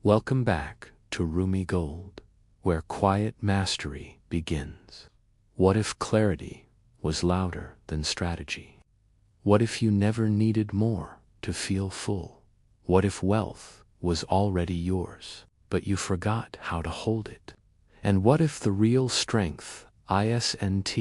Welcome back to Rumi Gold, where quiet mastery begins. What if clarity was louder than strategy? What if you never needed more to feel full? What if wealth was already yours, but you forgot how to hold it? And what if the real strength isn't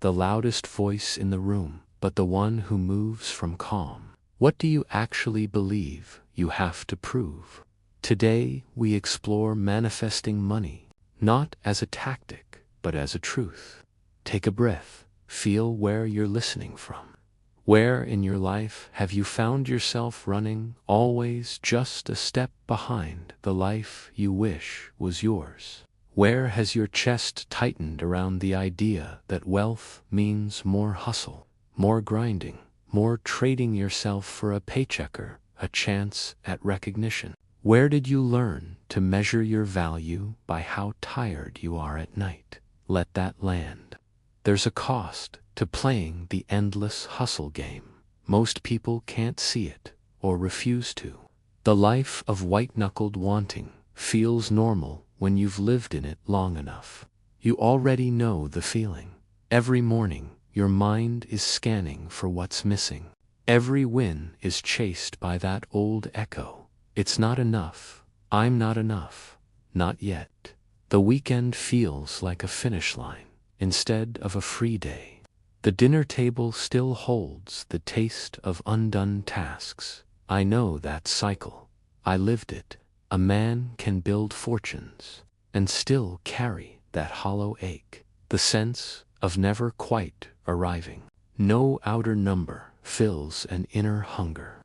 the loudest voice in the room, but the one who moves from calm? What do you actually believe you have to prove? Today we explore manifesting money, not as a tactic, but as a truth. Take a breath, feel where you're listening from. Where in your life have you found yourself running, always just a step behind the life you wish was yours? Where has your chest tightened around the idea that wealth means more hustle, more grinding, more trading yourself for a paycheck or a chance at recognition? Where did you learn to measure your value by how tired you are at night? Let that land. There's a cost to playing the endless hustle game. Most people can't see it or refuse to. The life of white-knuckled wanting feels normal when you've lived in it long enough. You already know the feeling. Every morning, your mind is scanning for what's missing. Every win is chased by that old echo. It's not enough. I'm not enough. Not yet. The weekend feels like a finish line instead of a free day. The dinner table still holds the taste of undone tasks. I know that cycle. I lived it. A man can build fortunes and still carry that hollow ache, the sense of never quite arriving. No outer number fills an inner hunger.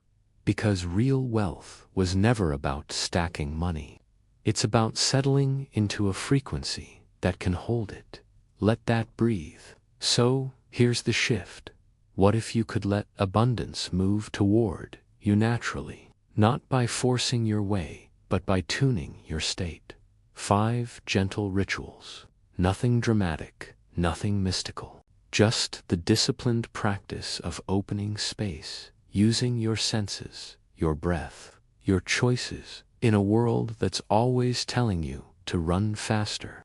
Because real wealth was never about stacking money. It's about settling into a frequency that can hold it. Let that breathe. So, here's the shift. What if you could let abundance move toward you naturally, not by forcing your way, but by tuning your state? 5 gentle rituals. Nothing dramatic, nothing mystical. Just the disciplined practice of opening space, using your senses, your breath, your choices, in a world that's always telling you to run faster.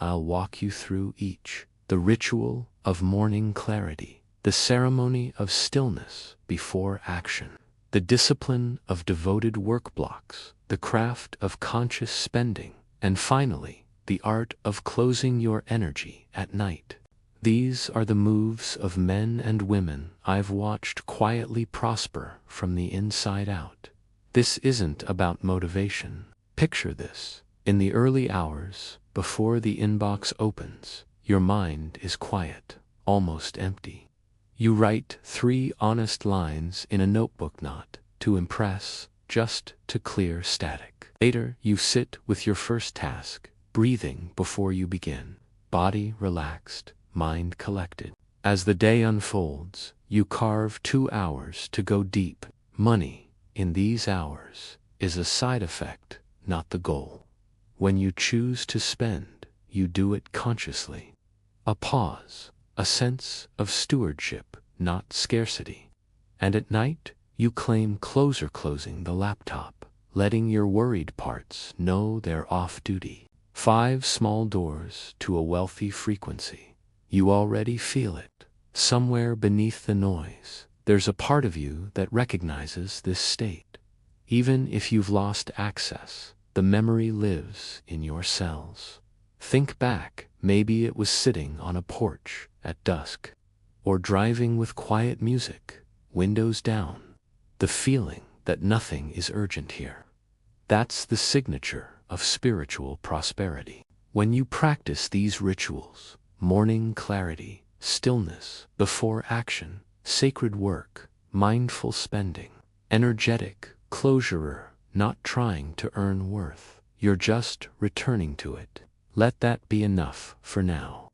I'll walk you through each. The ritual of morning clarity, the ceremony of stillness before action, the discipline of devoted work blocks, the craft of conscious spending, and finally, the art of closing your energy at night. These are the moves of men and women I've watched quietly prosper from the inside out. This isn't about motivation. Picture this. In the early hours, before the inbox opens, your mind is quiet, almost empty. You write 3 honest lines in a notebook, not to impress, just to clear static. Later, you sit with your first task, breathing before you begin, body relaxed, mind collected. As the day unfolds, you carve 2 hours to go deep. Money, in these hours, is a side effect, not the goal. When you choose to spend, you do it consciously. A pause, a sense of stewardship, not scarcity. And at night, you claim closing the laptop, letting your worried parts know they're off duty. 5 small doors to a wealthy frequency. You already feel it. Somewhere beneath the noise, there's a part of you that recognizes this state. Even if you've lost access, the memory lives in your cells. Think back, maybe it was sitting on a porch at dusk, or driving with quiet music, windows down. The feeling that nothing is urgent here. That's the signature of spiritual prosperity. When you practice these rituals, morning clarity, stillness before action, sacred work, mindful spending, energetic closure, not trying to earn worth, you're just returning to it. Let that be enough for now.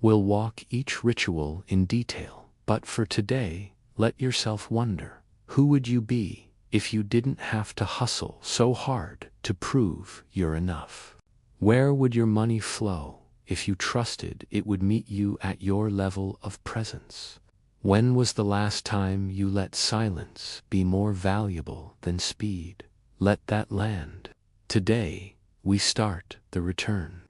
We'll walk each ritual in detail, but for today, let yourself wonder, who would you be if you didn't have to hustle so hard to prove you're enough? Where would your money flow if you trusted it would meet you at your level of presence? When was the last time you let silence be more valuable than speed? Let that land. Today, we start the return.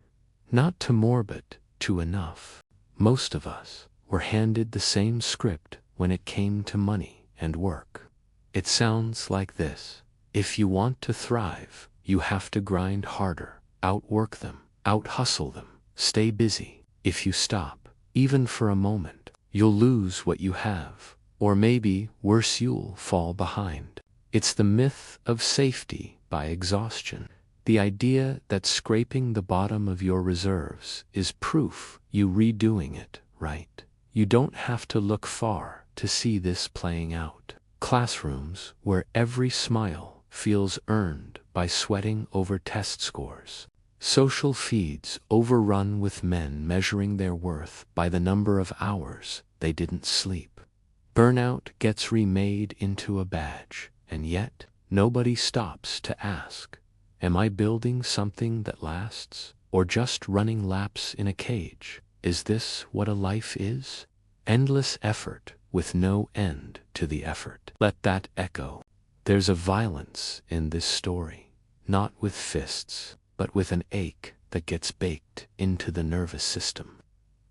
Not to more but to enough. Most of us were handed the same script when it came to money and work. It sounds like this: if you want to thrive, you have to grind harder, outwork them, out-hustle them, stay busy. If you stop, even for a moment, you'll lose what you have, or maybe, worse, you'll fall behind. It's the myth of safety by exhaustion. The idea that scraping the bottom of your reserves is proof you redoing it right. You don't have to look far to see this playing out. Classrooms where every smile feels earned by sweating over test scores. Social feeds overrun with men measuring their worth by the number of hours they didn't sleep. Burnout gets remade into a badge, and yet nobody stops to ask, am I building something that lasts, or just running laps in a cage? Is this what a life is? Endless effort with no end to the effort. Let that echo. There's a violence in this story, not with fists, but with an ache that gets baked into the nervous system.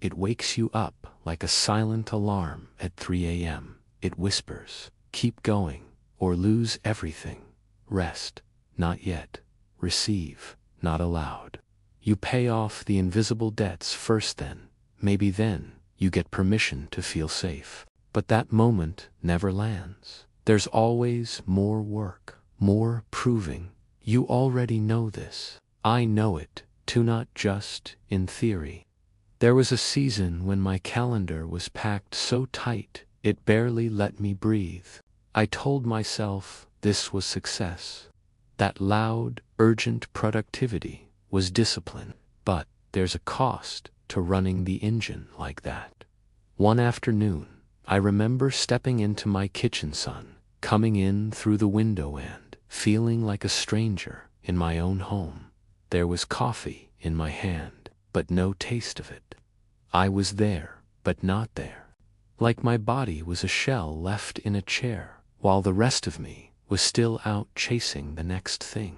It wakes you up like a silent alarm at 3 a.m. It whispers, keep going, or lose everything. Rest, not yet. Receive, not allowed. You pay off the invisible debts first, then, maybe then, you get permission to feel safe. But that moment never lands. There's always more work, more proving. You already know this. I know it, too, not just in theory. There was a season when my calendar was packed so tight, it barely let me breathe. I told myself this was success. That loud, urgent productivity was discipline. But there's a cost to running the engine like that. One afternoon, I remember stepping into my kitchen, sun coming in through the window, and feeling like a stranger in my own home. There was coffee in my hand, but no taste of it. I was there, but not there. Like my body was a shell left in a chair, while the rest of me was still out chasing the next thing.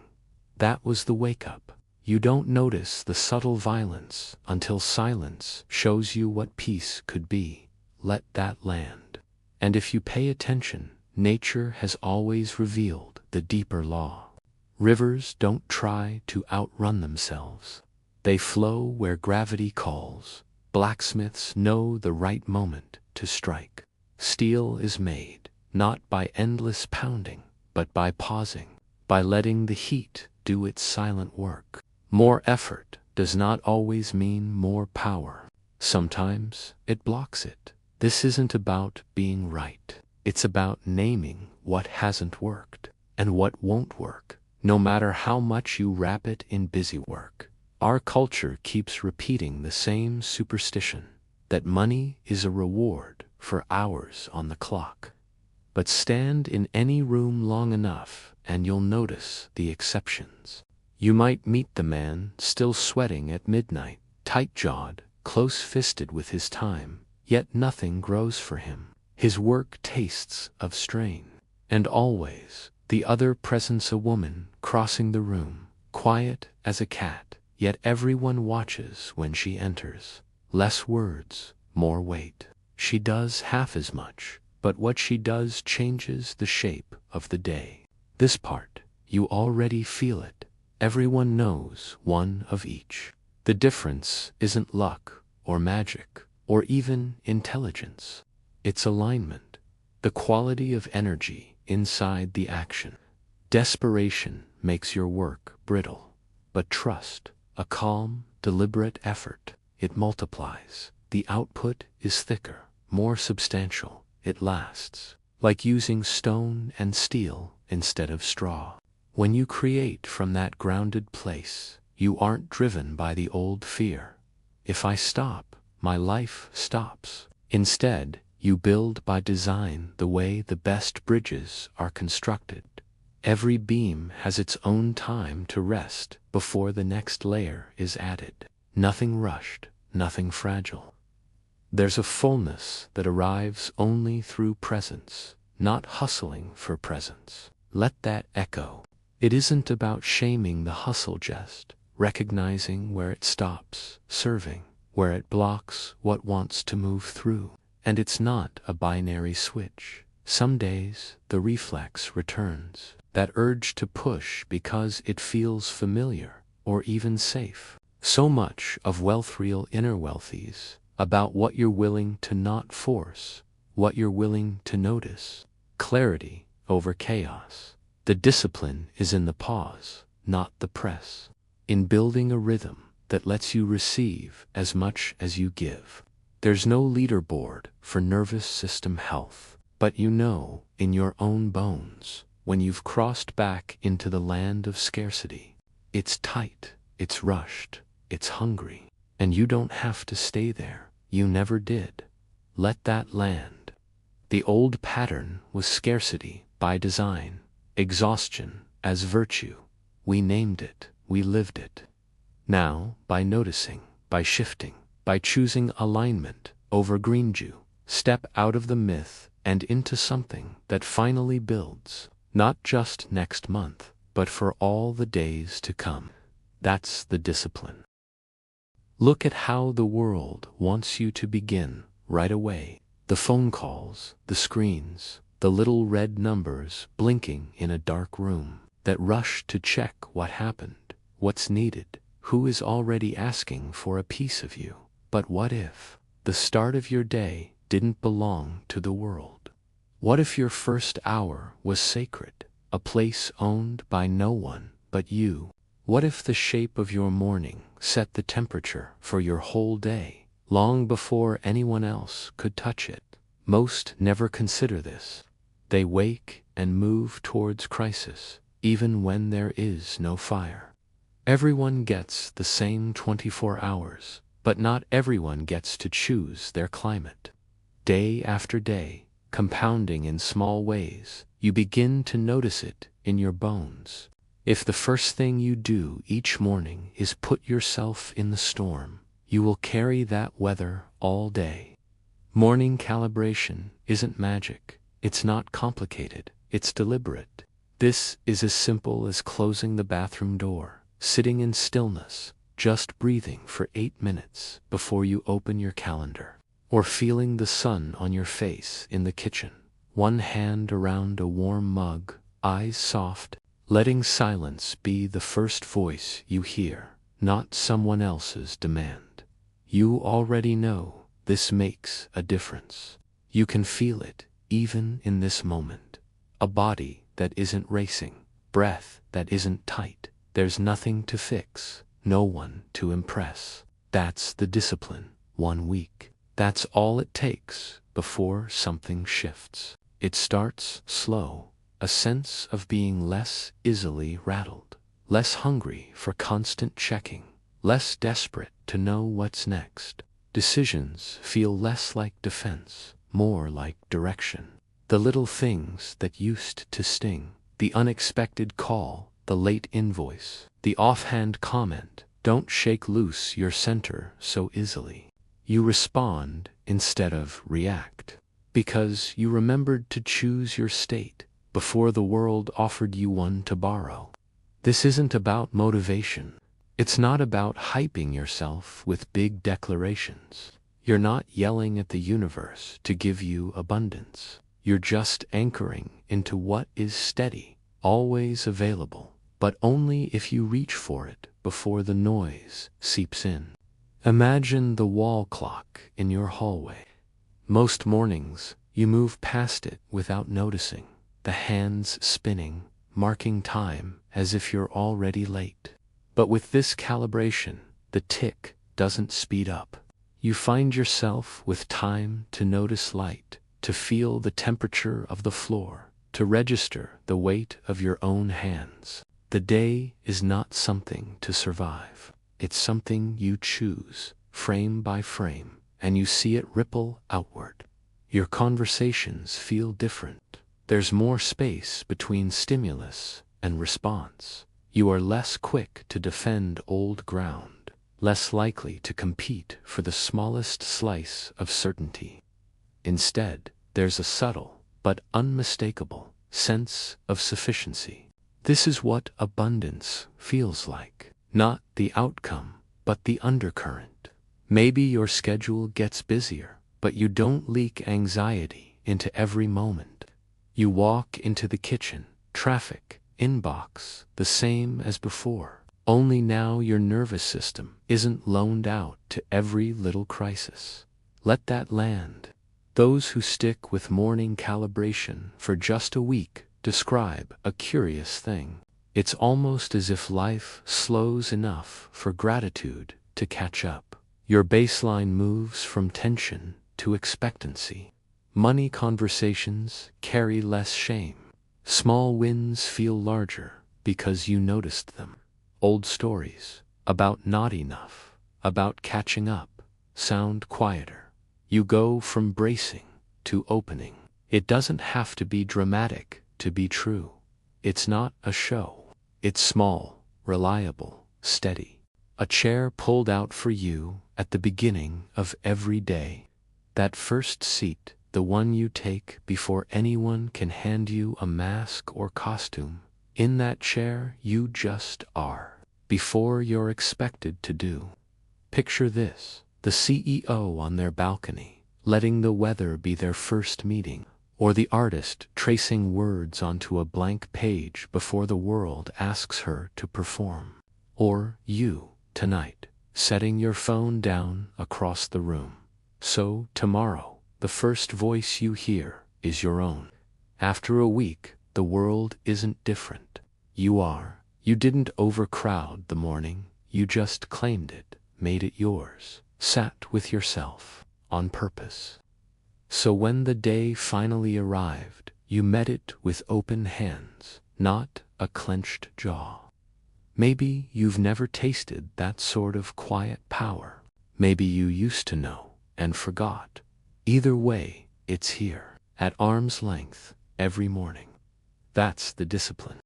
That was the wake-up. You don't notice the subtle violence until silence shows you what peace could be. Let that land. And if you pay attention, nature has always revealed the deeper law. Rivers don't try to outrun themselves. They flow where gravity calls. Blacksmiths know the right moment to strike. Steel is made, not by endless pounding, but by pausing, by letting the heat do its silent work. More effort does not always mean more power. Sometimes it blocks it. This isn't about being right. It's about naming what hasn't worked and what won't work, no matter how much you wrap it in busy work. Our culture keeps repeating the same superstition, that money is a reward for hours on the clock. But stand in any room long enough and you'll notice the exceptions. You might meet the man still sweating at midnight, tight-jawed, close-fisted with his time, yet nothing grows for him. His work tastes of strain. And always, the other presence, a woman crossing the room, quiet as a cat, yet everyone watches when she enters. Less words, more weight. She does half as much, but what she does changes the shape of the day. This part, you already feel it. Everyone knows one of each. The difference isn't luck or magic or even intelligence. It's alignment, the quality of energy inside the action. Desperation makes your work brittle, but trust, a calm, deliberate effort, it multiplies. The output is thicker, more substantial. It lasts, like using stone and steel instead of straw. When you create from that grounded place, you aren't driven by the old fear. If I stop, my life stops. Instead, you build by design, the way the best bridges are constructed. Every beam has its own time to rest before the next layer is added. Nothing rushed, nothing fragile. There's a fullness that arrives only through presence, not hustling for presence. Let that echo. It isn't about shaming the hustle, just recognizing where it stops serving, where it blocks what wants to move through. And it's not a binary switch. Some days the reflex returns, that urge to push because it feels familiar or even safe. So much of wealth, real inner wealth, is about what you're willing to not force, what you're willing to notice. Clarity over chaos. The discipline is in the pause, not the press. In building a rhythm that lets you receive as much as you give. There's no leaderboard for nervous system health, but you know in your own bones when you've crossed back into the land of scarcity. It's tight, it's rushed, it's hungry, and you don't have to stay there. You never did. Let that land. The old pattern was scarcity by design, exhaustion as virtue. We named it, we lived it. Now, by noticing, by shifting, by choosing alignment over green dew, step out of the myth and into something that finally builds, not just next month, but for all the days to come. That's the discipline. Look at how the world wants you to begin right away. The phone calls, the screens, the little red numbers blinking in a dark room that rush to check what happened, what's needed, who is already asking for a piece of you. But what if the start of your day didn't belong to the world? What if your first hour was sacred, a place owned by no one but you? What if the shape of your morning set the temperature for your whole day, long before anyone else could touch it? Most never consider this. They wake and move towards crisis, even when there is no fire. Everyone gets the same 24 hours, but not everyone gets to choose their climate. Day after day, compounding in small ways, you begin to notice it in your bones. If the first thing you do each morning is put yourself in the storm, you will carry that weather all day. Morning calibration isn't magic. It's not complicated. It's deliberate. This is as simple as closing the bathroom door, sitting in stillness, just breathing for 8 minutes before you open your calendar, or feeling the sun on your face in the kitchen, one hand around a warm mug, eyes soft, letting silence be the first voice you hear, not someone else's demand. You already know this makes a difference. You can feel it even in this moment. A body that isn't racing, breath that isn't tight. There's nothing to fix, no one to impress. That's the discipline. 1 week. That's all it takes before something shifts. It starts slow, a sense of being less easily rattled, less hungry for constant checking, less desperate to know what's next. Decisions feel less like defense, more like direction. The little things that used to sting, the unexpected call, the late invoice, the offhand comment, don't shake loose your center so easily. You respond instead of react, because you remembered to choose your state before the world offered you one to borrow. This isn't about motivation. It's not about hyping yourself with big declarations. You're not yelling at the universe to give you abundance. You're just anchoring into what is steady, always available, but only if you reach for it before the noise seeps in. Imagine the wall clock in your hallway. Most mornings, you move past it without noticing, the hands spinning, marking time as if you're already late. But with this calibration, the tick doesn't speed up. You find yourself with time to notice light, to feel the temperature of the floor, to register the weight of your own hands. The day is not something to survive. It's something you choose, frame by frame, and you see it ripple outward. Your conversations feel different. There's more space between stimulus and response. You are less quick to defend old ground, less likely to compete for the smallest slice of certainty. Instead, there's a subtle, but unmistakable, sense of sufficiency. This is what abundance feels like. Not the outcome, but the undercurrent. Maybe your schedule gets busier, but you don't leak anxiety into every moment. You walk into the kitchen, traffic, inbox, the same as before. Only now your nervous system isn't loaned out to every little crisis. Let that land. Those who stick with morning calibration for just a week describe a curious thing. It's almost as if life slows enough for gratitude to catch up. Your baseline moves from tension to expectancy. Money conversations carry less shame. Small wins feel larger because you noticed them. Old stories about not enough, about catching up, sound quieter. You go from bracing to opening. It doesn't have to be dramatic to be true. It's not a show. It's small, reliable, steady. A chair pulled out for you at the beginning of every day. That first seat, the one you take before anyone can hand you a mask or costume. In that chair you just are, before you're expected to do. Picture this, the CEO on their balcony, letting the weather be their first meeting, or the artist tracing words onto a blank page before the world asks her to perform. Or you, tonight, setting your phone down across the room. So, tomorrow, the first voice you hear is your own. After a week, the world isn't different. You are. You didn't overcrowd the morning, you just claimed it, made it yours, sat with yourself, on purpose. So when the day finally arrived, you met it with open hands, not a clenched jaw. Maybe you've never tasted that sort of quiet power. Maybe you used to know and forgot. Either way, it's here, at arm's length, every morning. That's the discipline.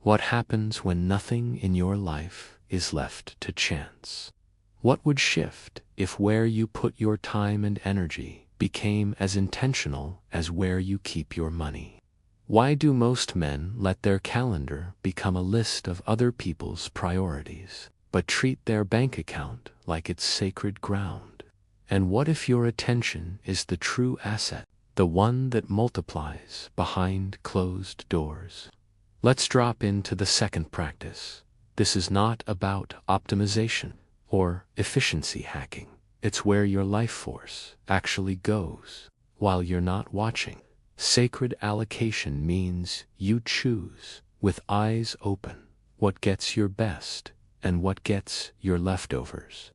What happens when nothing in your life is left to chance? What would shift if where you put your time and energy became as intentional as where you keep your money? Why do most men let their calendar become a list of other people's priorities, but treat their bank account like it's sacred ground? And what if your attention is the true asset, the one that multiplies behind closed doors? Let's drop into the second practice. This is not about optimization or efficiency hacking. It's where your life force actually goes while you're not watching. Sacred allocation means you choose, with eyes open, what gets your best and what gets your leftovers.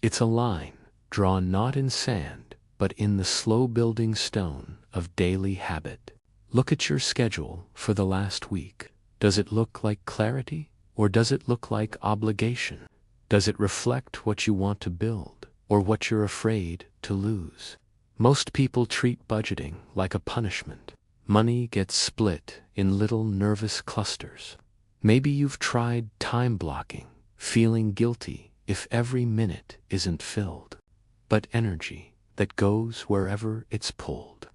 It's a line drawn not in sand, but in the slow-building stone of daily habit. Look at your schedule for the last week. Does it look like clarity, or does it look like obligation? Does it reflect what you want to build, or what you're afraid to lose? Most people treat budgeting like a punishment. Money gets split in little nervous clusters. Maybe you've tried time blocking, feeling guilty if every minute isn't filled. But energy that goes wherever it's pulled.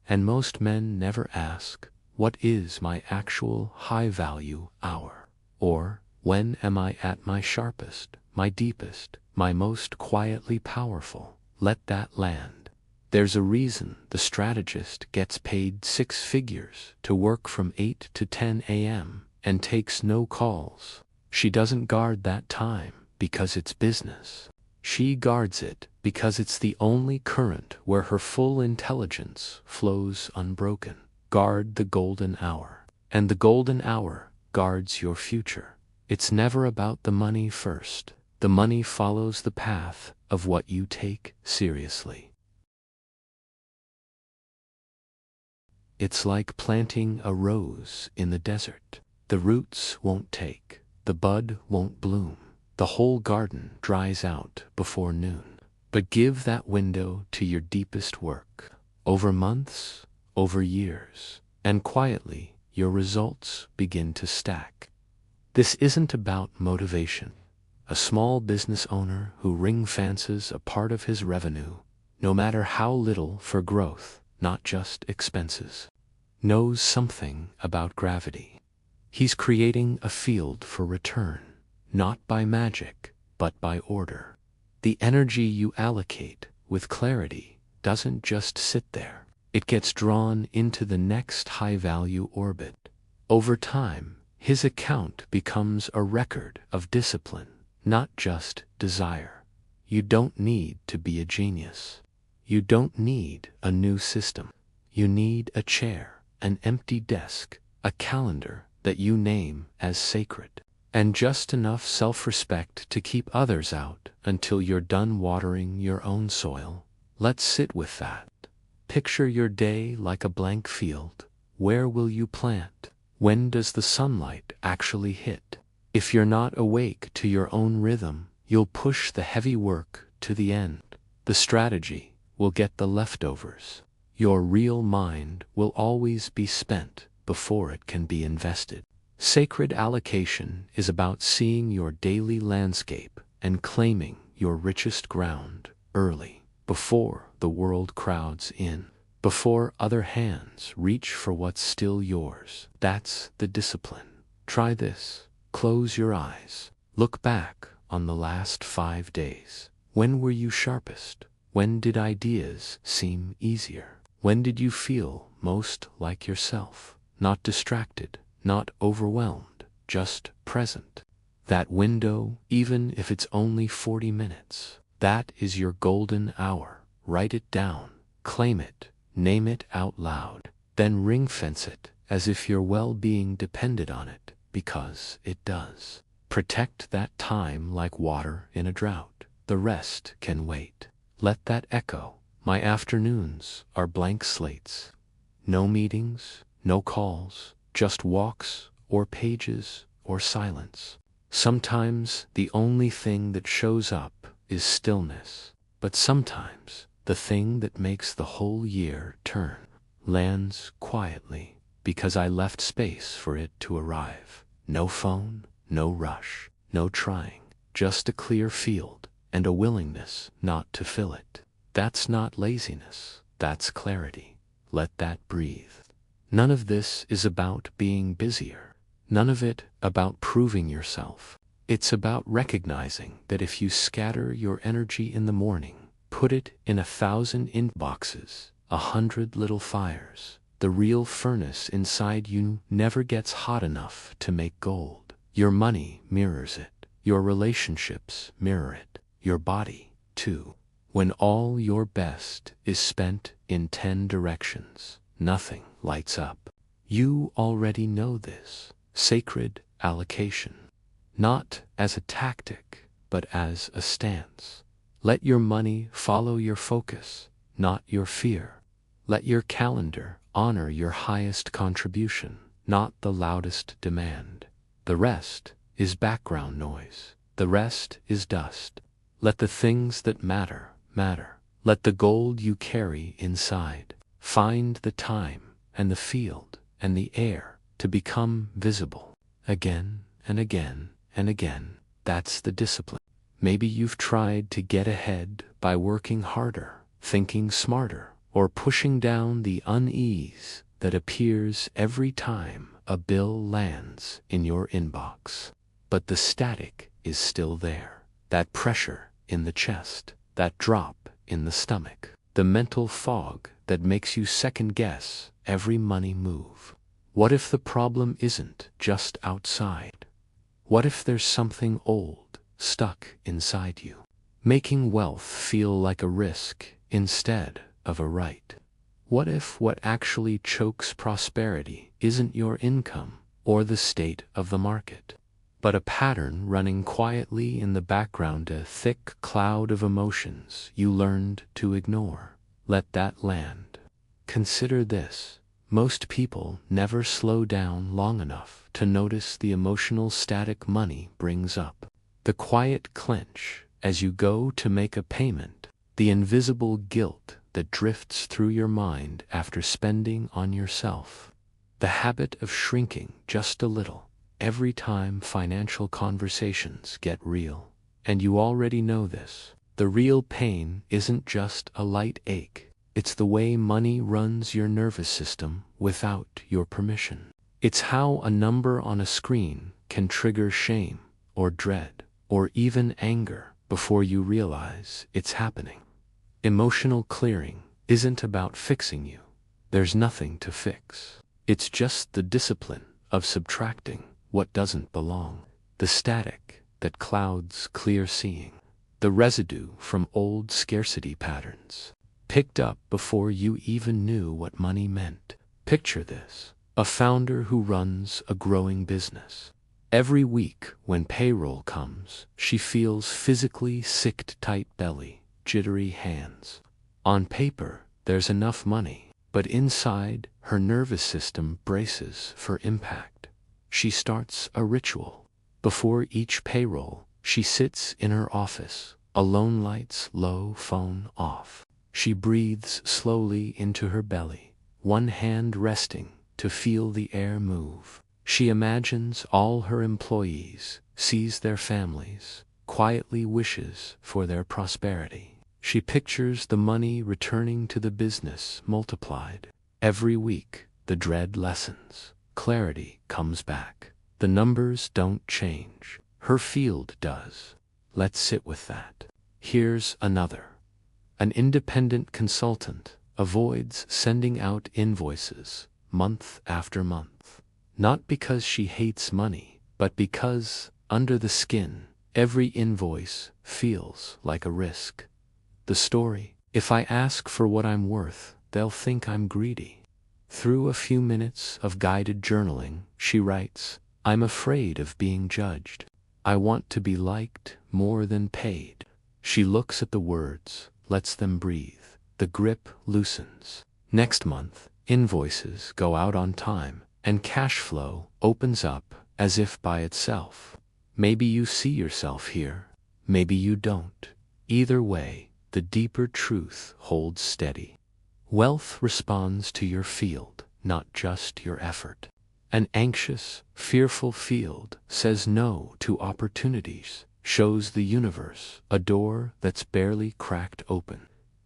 And most men never ask, what is my actual high-value hour? Or, when am I at my sharpest, my deepest, my most quietly powerful? Let that land. There's a reason the strategist gets paid 6 figures to work from 8 to 10 a.m. and takes no calls. She doesn't guard that time because it's business. She guards it because it's the only current where her full intelligence flows unbroken. Guard the golden hour. And the golden hour guards your future. It's never about the money first. The money follows the path of what you take seriously. It's like planting a rose in the desert. The roots won't take, the bud won't bloom. The whole garden dries out before noon. But give that window to your deepest work. Over months, over years, and quietly your results begin to stack. This isn't about motivation. A small business owner who ring-fences a part of his revenue, no matter how little, for growth, not just expenses. knows something about gravity. He's creating a field for return, not by magic, but by order. The energy you allocate with clarity doesn't just sit there. It gets drawn into the next high-value orbit. Over time, his account becomes a record of discipline, not just desire. You don't need to be a genius. You don't need a new system. You need a chair, an empty desk, a calendar that you name as sacred, and just enough self-respect to keep others out until you're done watering your own soil. Let's sit with that. Picture your day like a blank field. Where will you plant? When does the sunlight actually hit? If you're not awake to your own rhythm, you'll push the heavy work to the end. The strategy will get the leftovers. Your real mind will always be spent before it can be invested. Sacred allocation is about seeing your daily landscape and claiming your richest ground early, before the world crowds in, before other hands reach for what's still yours. That's the discipline. Try this. Close your eyes. Look back on the last 5 days. When were you sharpest? When did ideas seem easier? When did you feel most like yourself? Not distracted, not overwhelmed, just present. That window, even if it's only 40 minutes, that is your golden hour. Write it down, claim it, name it out loud, then ring-fence it as if your well-being depended on it, because it does. Protect that time like water in a drought. The rest can wait. Let that echo. My afternoons are blank slates. No meetings, no calls, just walks or pages or silence. Sometimes the only thing that shows up is stillness, but sometimes the thing that makes the whole year turn lands quietly because I left space for it to arrive. No phone, no rush, no trying, just a clear field and a willingness not to fill it. That's not laziness, that's clarity. Let that breathe. None of this is about being busier. None of it about proving yourself. It's about recognizing that if you scatter your energy in the morning, put it in 1,000 inboxes, 100 little fires, the real furnace inside you never gets hot enough to make gold. Your money mirrors it. Your relationships mirror it. Your body, too. When all your best is spent in 10 directions, nothing lights up. You already know this. Sacred allocation. Not as a tactic, but as a stance. Let your money follow your focus, not your fear. Let your calendar honor your highest contribution, not the loudest demand. The rest is background noise. The rest is dust. Let the things that matter, matter. Let the gold you carry inside find the time and the field and the air to become visible again and again and again. That's the discipline. Maybe you've tried to get ahead by working harder, thinking smarter, or pushing down the unease that appears every time a bill lands in your inbox. But the static is still there. That pressure in the chest, that drop in the stomach, the mental fog that makes you second-guess every money move. What if the problem isn't just outside? What if there's something old stuck inside you, making wealth feel like a risk instead of a right? What if what actually chokes prosperity isn't your income or the state of the market, but a pattern running quietly in the background, a thick cloud of emotions you learned to ignore? Let that land. Consider this. Most people never slow down long enough to notice the emotional static money brings up. The quiet clench as you go to make a payment, the invisible guilt that drifts through your mind after spending on yourself, the habit of shrinking just a little every time financial conversations get real. And you already know this. The real pain isn't just a light ache. It's the way money runs your nervous system without your permission. It's how a number on a screen can trigger shame or dread or even anger before you realize it's happening. Emotional clearing isn't about fixing you. There's nothing to fix. It's just the discipline of subtracting what doesn't belong, the static that clouds clear seeing, the residue from old scarcity patterns, picked up before you even knew what money meant. Picture this: a founder who runs a growing business. Every week when payroll comes, she feels physically sick, tight belly, jittery hands. On paper, there's enough money, but inside, her nervous system braces for impact. She starts a ritual. Before each payroll, she sits in her office, alone, lights low, phone off. She breathes slowly into her belly, one hand resting to feel the air move. She imagines all her employees, sees their families, quietly wishes for their prosperity. She pictures the money returning to the business multiplied. Every week, the dread lessens. Clarity comes back. The numbers don't change. Her field does. Let's sit with that. Here's another. An independent consultant avoids sending out invoices month after month. Not because she hates money, but because, under the skin, every invoice feels like a risk. The story: if I ask for what I'm worth, they'll think I'm greedy. Through a few minutes of guided journaling, she writes, I'm afraid of being judged. I want to be liked more than paid. She looks at the words, lets them breathe. The grip loosens. Next month, invoices go out on time, and cash flow opens up as if by itself. Maybe you see yourself here, maybe you don't. Either way, the deeper truth holds steady. Wealth responds to your field, not just your effort. An anxious, fearful field says no to opportunities, shows the universe a door that's barely cracked open.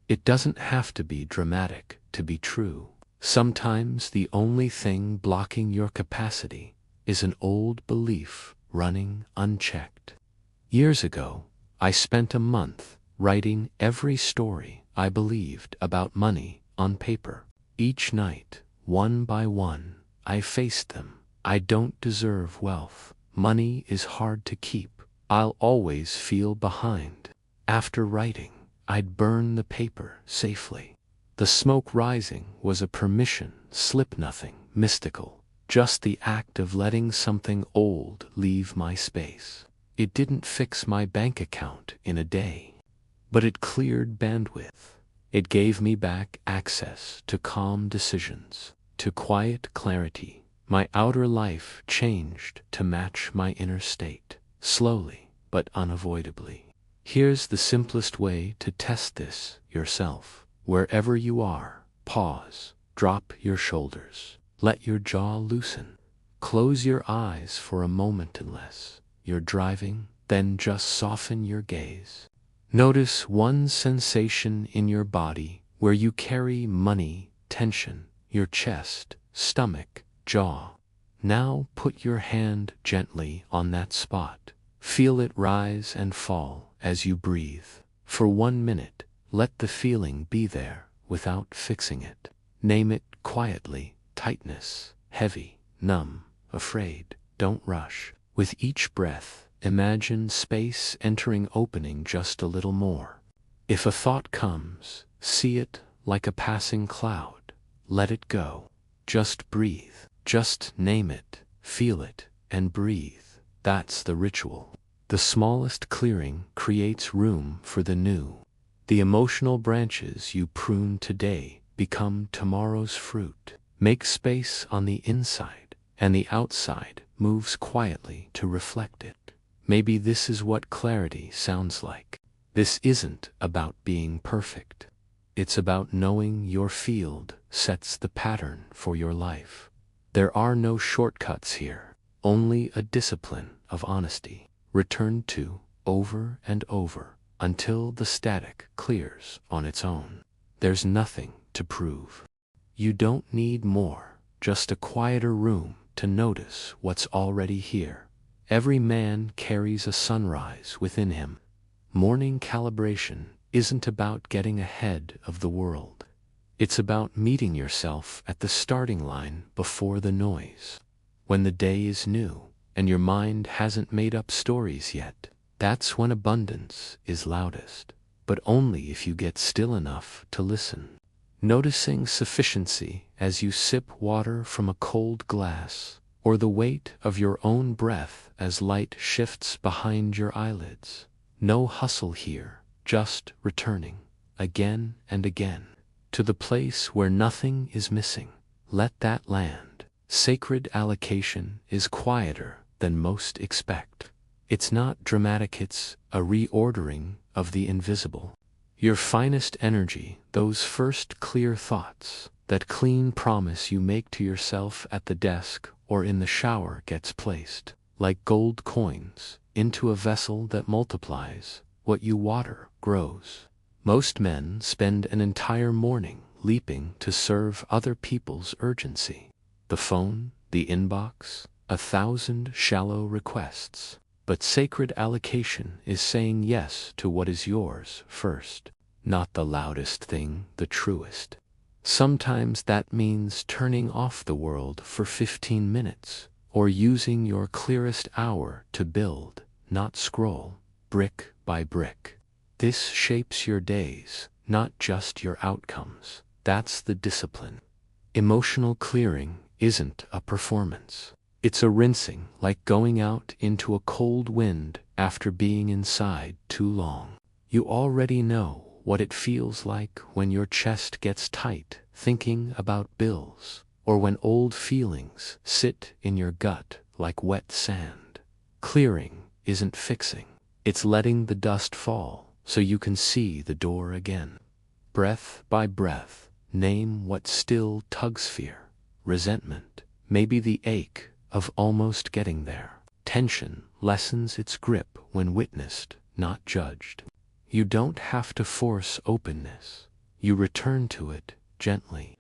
It doesn't have to be dramatic to be true. Sometimes the only thing blocking your capacity is an old belief running unchecked. Years ago, I spent a month writing every story I believed about money on paper. Each night, one by one, I faced them. I don't deserve wealth. Money is hard to keep. I'll always feel behind. After writing, I'd burn the paper safely. The smoke rising was a permission slip, nothing mystical, just the act of letting something old leave my space. It didn't fix my bank account in a day, but it cleared bandwidth. It gave me back access to calm decisions, to quiet clarity. My outer life changed to match my inner state, slowly but unavoidably. Here's the simplest way to test this yourself. Wherever you are, pause, drop your shoulders, let your jaw loosen. Close your eyes for a moment unless you're driving, then just soften your gaze. Notice one sensation in your body where you carry money, tension, your chest, stomach, jaw. Now put your hand gently on that spot. Feel it rise and fall as you breathe. For 1 minute, let the feeling be there without fixing it. Name it quietly: tightness, heavy, numb, afraid. Don't rush. With each breath, imagine space entering, opening just a little more. If a thought comes, see it like a passing cloud. Let it go. Just breathe. Just name it, feel it, and breathe. That's the ritual. The smallest clearing creates room for the new. The emotional branches you prune today become tomorrow's fruit. Make space on the inside, and the outside moves quietly to reflect it. Maybe this is what clarity sounds like. This isn't about being perfect. It's about knowing your field sets the pattern for your life. There are no shortcuts here, only a discipline of honesty, returned to over and over until the static clears on its own. There's nothing to prove. You don't need more, just a quieter room to notice what's already here. Every man carries a sunrise within him. Morning calibration isn't about getting ahead of the world. It's about meeting yourself at the starting line before the noise. When the day is new, and your mind hasn't made up stories yet, that's when abundance is loudest, but only if you get still enough to listen. Noticing sufficiency as you sip water from a cold glass, or the weight of your own breath as light shifts behind your eyelids. No hustle here, just returning, again and again, to the place where nothing is missing. Let that land. Sacred allocation is quieter than most expect. It's not dramatic, it's a reordering of the invisible. Your finest energy, those first clear thoughts, that clean promise you make to yourself at the desk or in the shower gets placed, like gold coins, into a vessel that multiplies. What you water grows. Most men spend an entire morning leaping to serve other people's urgency. The phone, the inbox, 1,000 shallow requests. But sacred allocation is saying yes to what is yours first, not the loudest thing, the truest. Sometimes that means turning off the world for 15 minutes, or using your clearest hour to build, not scroll, brick by brick. This shapes your days, not just your outcomes. That's the discipline. Emotional clearing isn't a performance. It's a rinsing, like going out into a cold wind after being inside too long. You already know what it feels like when your chest gets tight thinking about bills, or when old feelings sit in your gut like wet sand. Clearing isn't fixing. It's letting the dust fall so you can see the door again. Breath by breath, name what still tugs fear. Resentment, maybe the ache of almost getting there. Tension lessens its grip when witnessed, not judged. You don't have to force openness. You return to it gently.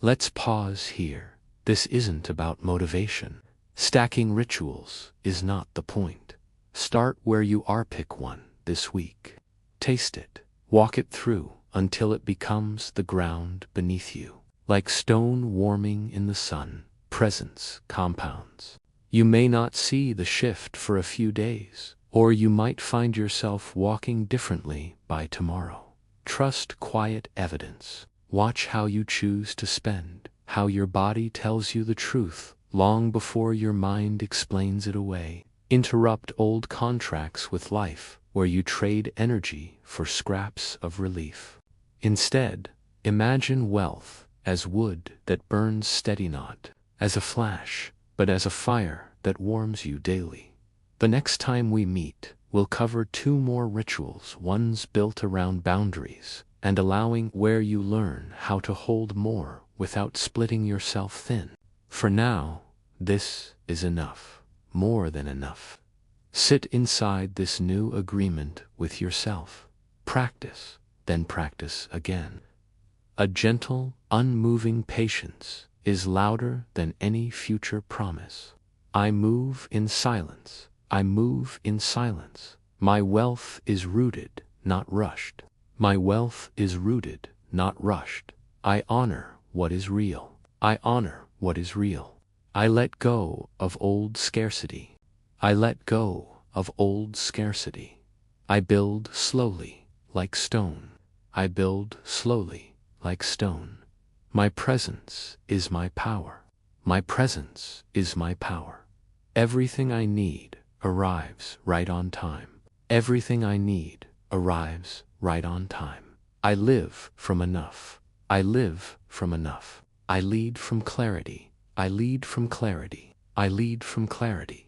Let's pause here. This isn't about motivation. Stacking rituals is not the point. Start where you are. Pick one this week. Taste it. Walk it through until it becomes the ground beneath you. Like stone warming in the sun, presence compounds. You may not see the shift for a few days, or you might find yourself walking differently by tomorrow. Trust quiet evidence. Watch how you choose to spend, how your body tells you the truth long before your mind explains it away. Interrupt old contracts with life where you trade energy for scraps of relief. Instead, imagine wealth as wood that burns steady, not as a flash, but as a fire that warms you daily. The next time we meet, we'll cover 2 more rituals, one's built around boundaries and allowing, where you learn how to hold more without splitting yourself thin. For now, this is enough, more than enough. Sit inside this new agreement with yourself. Practice, then practice again. A gentle, unmoving patience is louder than any future promise. I move in silence. I move in silence. My wealth is rooted, not rushed. My wealth is rooted, not rushed. I honor what is real. I honor what is real. I let go of old scarcity. I let go of old scarcity. I build slowly, like stone. I build slowly, like stone. My presence is my power. My presence is my power. Everything I need arrives right on time. Everything I need arrives right on time. I live from enough. I live from enough. I lead from clarity. I lead from clarity. I lead from clarity.